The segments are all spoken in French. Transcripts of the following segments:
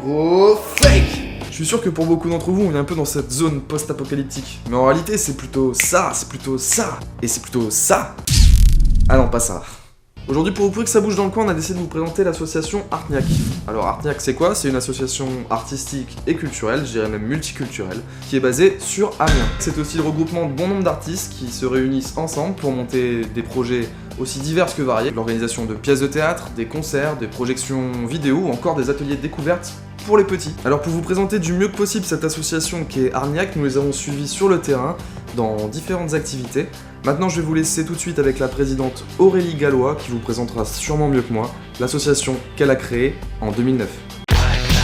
trop fake. Je suis sûr que pour beaucoup d'entre vous, on est un peu dans cette zone post-apocalyptique. Mais en réalité, c'est plutôt ça, et c'est plutôt ça. Ah non, pas ça. Aujourd'hui, pour vous prouver que ça bouge dans le coin, on a décidé de vous présenter l'association Artniac. Alors Artniac, c'est quoi? C'est une association artistique et culturelle, je dirais même multiculturelle, qui est basée sur Amiens. C'est aussi le regroupement de bon nombre d'artistes qui se réunissent ensemble pour monter des projets aussi divers que variés. L'organisation de pièces de théâtre, des concerts, des projections vidéo ou encore des ateliers de découverte pour les petits. Alors pour vous présenter du mieux que possible cette association qui est Artniac, nous les avons suivis sur le terrain dans différentes activités. Maintenant, je vais vous laisser tout de suite avec la présidente Aurélie Gallois qui vous présentera sûrement mieux que moi l'association qu'elle a créée en 2009.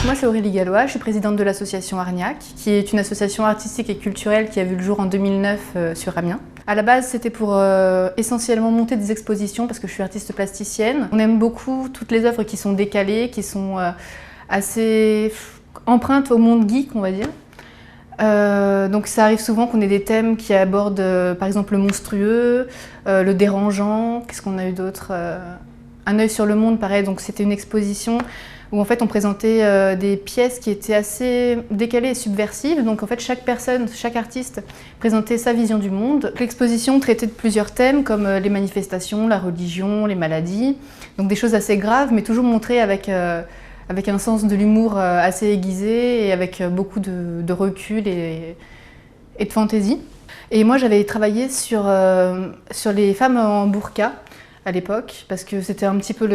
Moi, c'est Aurélie Gallois, je suis présidente de l'association Artniac, qui est une association artistique et culturelle qui a vu le jour en 2009 sur Amiens. À la base, c'était pour essentiellement monter des expositions parce que je suis artiste plasticienne. On aime beaucoup toutes les œuvres qui sont décalées, qui sont assez empreintes au monde geek, on va dire. Donc ça arrive souvent qu'on ait des thèmes qui abordent par exemple le monstrueux, le dérangeant, qu'est-ce qu'on a eu d'autre, un œil sur le monde, pareil, donc c'était une exposition où en fait on présentait des pièces qui étaient assez décalées et subversives, donc en fait chaque personne, chaque artiste présentait sa vision du monde. L'exposition traitait de plusieurs thèmes comme les manifestations, la religion, les maladies, donc des choses assez graves mais toujours montrées avec un sens de l'humour assez aiguisé et avec beaucoup de recul et de fantaisie. Et moi j'avais travaillé sur les femmes en burqa à l'époque, parce que c'était un petit peu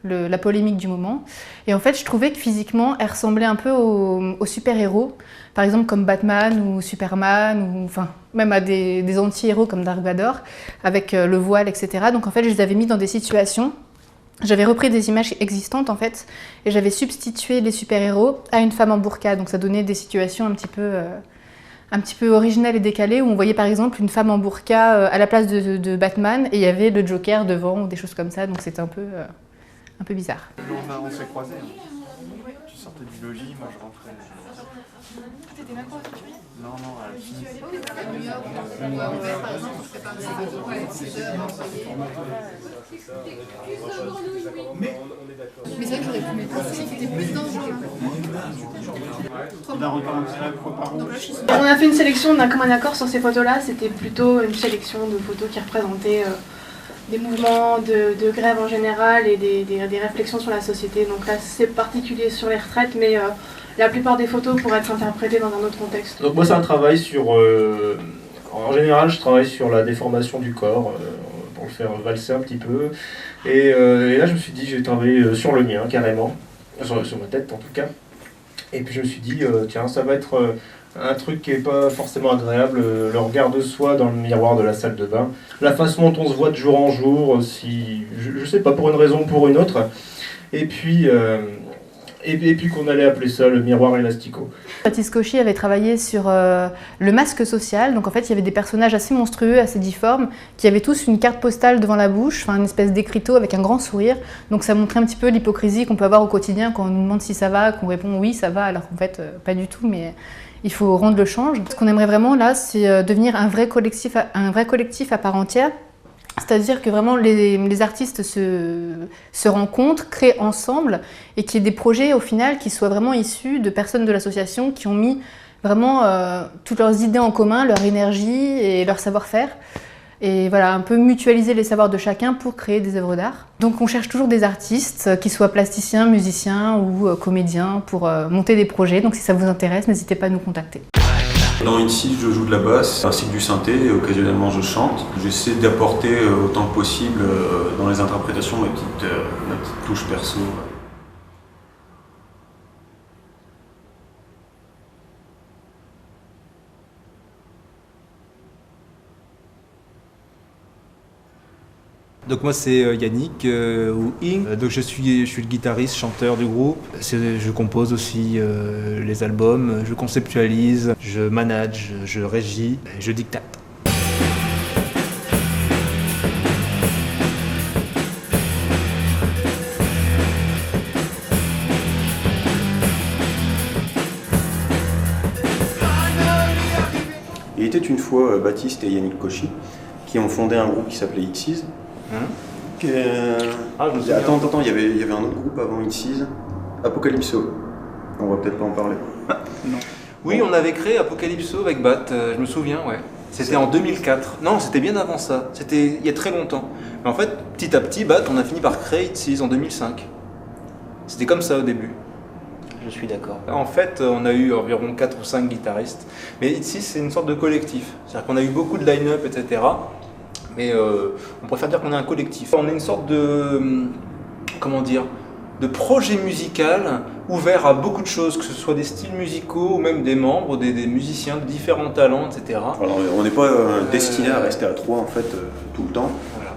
la polémique du moment. Et en fait je trouvais que physiquement elles ressemblaient un peu aux super-héros, par exemple comme Batman ou Superman, ou enfin même à des anti-héros comme Dark Vador, avec le voile, etc. Donc en fait je les avais mis dans des situations. J'avais repris des images existantes en fait, et j'avais substitué les super-héros à une femme en burqa, donc ça donnait des situations un petit peu originales et décalées, où on voyait par exemple une femme en burqa à la place de Batman, et il y avait le Joker devant, ou des choses comme ça, donc c'était un peu bizarre. On s'est croisés. Hein. Tu sortais du logis, moi je rentrais. T'étais même pas au Century ? Non, à la fin. Mais c'est vrai que j'aurais pu mettre aussi, c'était plus dangereux. Il a repris un petit live par où? On a fait une sélection d'un commun accord sur ces photos-là. C'était plutôt une sélection de photos qui représentaient des mouvements de grève en général et des réflexions sur la société. Donc là, c'est particulier sur les retraites, mais la plupart des photos pourraient être interprétées dans un autre contexte. Donc moi, c'est un travail sur... en général, je travaille sur la déformation du corps, pour le faire valser un petit peu. Et là, je me suis dit, je vais travailler sur le mien, carrément. Sur ma tête, en tout cas. Et puis je me suis dit, tiens, ça va être un truc qui n'est pas forcément agréable, le regard de soi dans le miroir de la salle de bain. La façon dont on se voit de jour en jour, si je sais pas, pour une raison ou pour une autre. Et puis qu'on allait appeler ça le miroir élastico. Baptiste Cauchy avait travaillé sur le masque social, donc en fait il y avait des personnages assez monstrueux, assez difformes, qui avaient tous une carte postale devant la bouche, enfin une espèce d'écriteau avec un grand sourire, donc ça montrait un petit peu l'hypocrisie qu'on peut avoir au quotidien quand on nous demande si ça va, qu'on répond oui ça va, alors qu'en fait pas du tout, mais il faut rendre le change. Ce qu'on aimerait vraiment là, c'est devenir un vrai collectif à part entière. C'est-à-dire que vraiment les artistes se rencontrent, créent ensemble, et qu'il y ait des projets au final qui soient vraiment issus de personnes de l'association qui ont mis vraiment toutes leurs idées en commun, leur énergie et leur savoir-faire. Et voilà, un peu mutualiser les savoirs de chacun pour créer des œuvres d'art. Donc on cherche toujours des artistes, qui soient plasticiens, musiciens ou comédiens, pour monter des projets. Donc si ça vous intéresse, n'hésitez pas à nous contacter. Dans Ici, je joue de la basse ainsi que du synthé et occasionnellement je chante. J'essaie d'apporter autant que possible dans les interprétations ma petite touche perso. Donc moi c'est Yannick ou Ing. Donc je suis le guitariste, chanteur du groupe. Je compose aussi les albums, je conceptualise, je manage, je régis, je dictate. Il était une fois Baptiste et Yannick Cauchy qui ont fondé un groupe qui s'appelait Xyz. Ah, je me souviens. Attends, il y avait un autre groupe avant Xyz, Apocalypso. On va peut-être pas en parler. Oui, on avait créé Apocalypso avec Bat, je me souviens, ouais. C'était en 2004. Non, c'était bien avant ça. C'était il y a très longtemps. Mais en fait, petit à petit, Bat, on a fini par créer It's en 2005. C'était comme ça au début. Je suis d'accord. En fait, on a eu environ 4 ou 5 guitaristes. Mais It's, c'est une sorte de collectif. C'est-à-dire qu'on a eu beaucoup de line-up, etc. Mais on préfère dire qu'on est un collectif. On est une sorte de... comment dire, de projet musical ouvert à beaucoup de choses, que ce soit des styles musicaux ou même des membres, des musiciens de différents talents, etc. Alors, on n'est pas destiné à rester à 3 en fait tout le temps.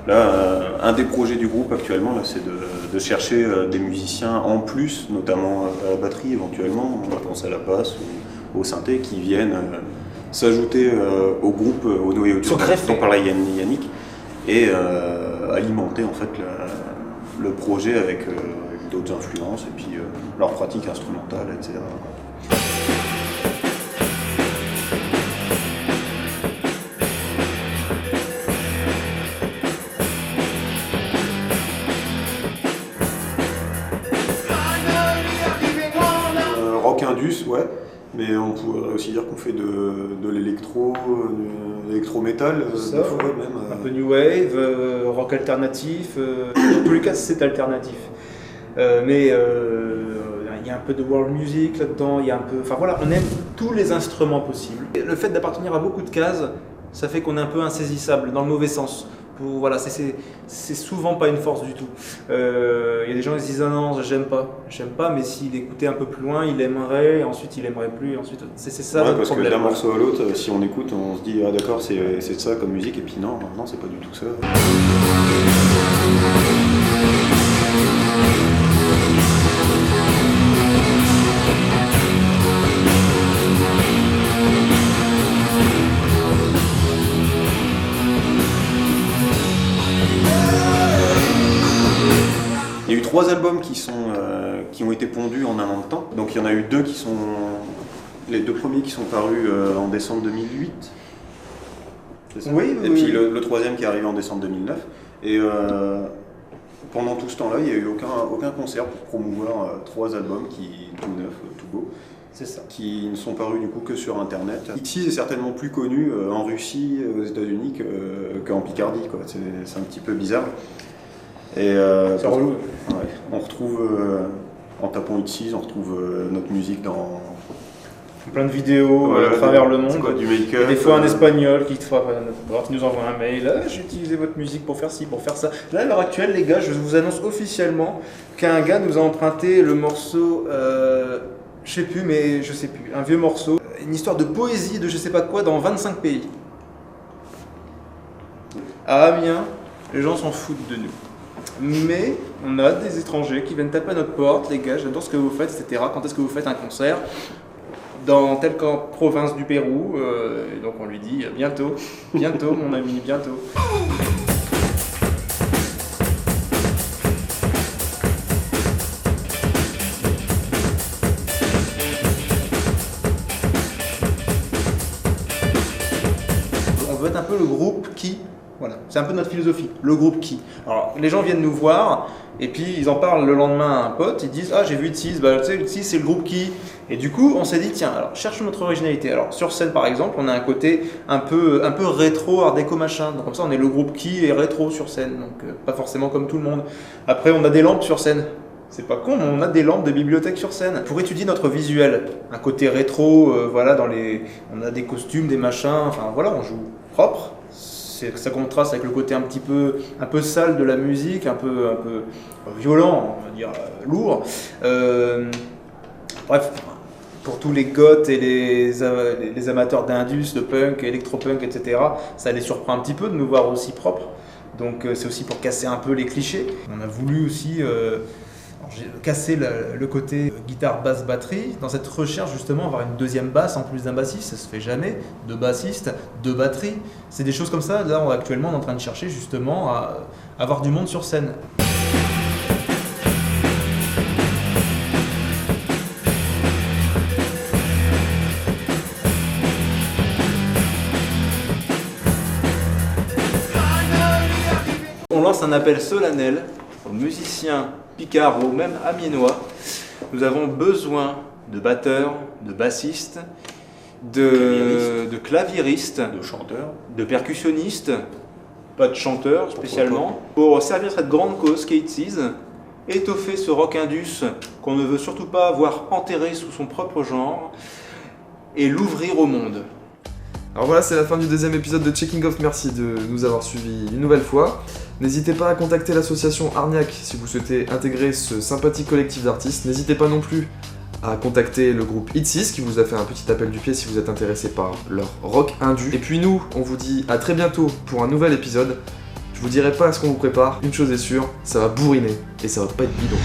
Voilà. Là, un des projets du groupe actuellement, là, c'est de chercher des musiciens en plus, notamment à la batterie éventuellement, on va penser à la basse ou au synthé, qui viennent s'ajouter au groupe, au noyau dur dont parlait Yannick, et alimenter en fait le projet avec d'autres influences et puis leur pratique instrumentale, etc. Rock indus, ouais, mais on pourrait aussi dire qu'on fait de l'électro, de l'électro-métal, des fois même. Un peu new wave, rock alternatif, dans tous les cas c'est alternatif. Mais il y a un peu de world music là-dedans, il y a un peu... Enfin voilà, on aime tous les instruments possibles. Et le fait d'appartenir à beaucoup de cases, ça fait qu'on est un peu insaisissable, dans le mauvais sens. Voilà, c'est souvent pas une force du tout. Il y a des gens qui se disent « Ah non, j'aime pas, mais s'il écoutait un peu plus loin, il aimerait, et ensuite il aimerait plus, et ensuite... C'est ça ouais, le parce problème. Que d'un morceau à l'autre, si on écoute, on se dit « Ah d'accord, c'est ça comme musique », et puis non, c'est pas du tout ça. Il y a eu 3 albums qui ont été pondus en un an de temps. Donc il y en a eu 2 les 2 premiers qui sont parus en décembre 2008. C'est ça ? Oui, et puis le 3e qui est arrivé en décembre 2009. Et pendant tout ce temps-là, il n'y a eu aucun concert pour promouvoir 3 albums tout neufs, tout beaux. C'est ça. Qui ne sont parus du coup que sur internet. It's est certainement plus connu en Russie, aux États-Unis qu'en Picardie, quoi. C'est un petit peu bizarre. Et c'est relou. Ouais, on retrouve en tapant It's, on retrouve notre musique dans plein de vidéos voilà, à travers le monde. Quoi, du make-up, des fois un espagnol qui nous envoie un mail. Ah, j'ai utilisé votre musique pour faire ci, pour faire ça. Là, à l'heure actuelle, les gars, je vous annonce officiellement qu'un gars nous a emprunté le morceau, je sais plus, mais je sais plus, un vieux morceau, une histoire de poésie de je sais pas quoi dans 25 pays. À Amiens, les gens s'en foutent de nous. Mais on a des étrangers qui viennent taper à notre porte, les gars, j'adore ce que vous faites, etc. Quand est-ce que vous faites un concert dans telle province du Pérou, et donc on lui dit bientôt, mon ami, bientôt. On veut être un peu le groupe qui... Voilà, c'est un peu notre philosophie, le groupe qui. Alors, les gens viennent nous voir, et puis ils en parlent le lendemain à un pote, ils disent « Ah, j'ai vu It's, bah, tu sais, It's, c'est le groupe qui... » Et du coup, on s'est dit « Tiens, alors, cherchons notre originalité. » Alors, sur scène, par exemple, on a un côté un peu rétro, art déco, machin. Donc, comme ça, on est le groupe qui est rétro sur scène, donc pas forcément comme tout le monde. Après, on a des lampes sur scène. C'est pas con, mais on a des lampes de bibliothèque sur scène. Pour étudier notre visuel, un côté rétro, voilà, on a des costumes, des machins, enfin voilà, on joue propre. Ça contraste avec le côté un peu sale de la musique, un peu violent, on va dire lourd. Bref, pour tous les goths et les amateurs d'indus, de punk, électropunk, etc., ça les surprend un petit peu de nous voir aussi propres. Donc c'est aussi pour casser un peu les clichés. On a voulu aussi casser le côté guitare, basse, batterie. Dans cette recherche, justement, avoir une deuxième basse en plus d'un bassiste, ça se fait jamais. 2 bassistes, 2 batteries. C'est des choses comme ça. Là, actuellement, on est en train de chercher justement à avoir du monde sur scène. On lance un appel solennel aux musiciens picards ou même amiénois. Nous avons besoin de batteurs, de bassistes, de claviéristes, de chanteurs. de percussionnistes, pas de chanteurs spécialement, pour servir cette grande cause qu'est It's Is, étoffer ce rock indus qu'on ne veut surtout pas voir enterré sous son propre genre, et l'ouvrir au monde. Alors voilà, c'est la fin du deuxième épisode de Checking Off. Merci de nous avoir suivis une nouvelle fois. N'hésitez pas à contacter l'association Arniac si vous souhaitez intégrer ce sympathique collectif d'artistes. N'hésitez pas non plus à contacter le groupe It's Is qui vous a fait un petit appel du pied si vous êtes intéressé par leur rock indu. Et puis nous, on vous dit à très bientôt pour un nouvel épisode. Je vous dirai pas ce qu'on vous prépare, une chose est sûre, ça va bourriner et ça va pas être bidon.